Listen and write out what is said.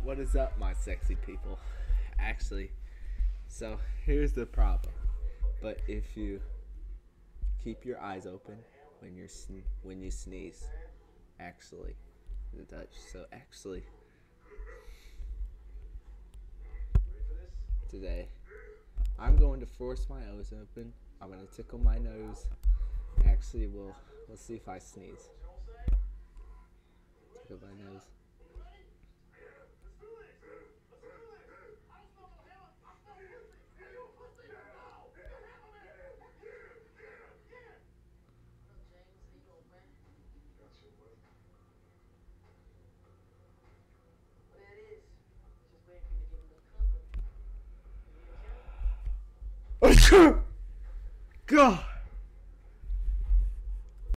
What is up, my sexy people? Actually, so here's the problem. But if you keep your eyes open when you sneeze, actually, the Dutch. So actually, today I'm going to force my nose open. I'm gonna tickle my nose. Actually, we'll see if I sneeze. Tickle my nose. God.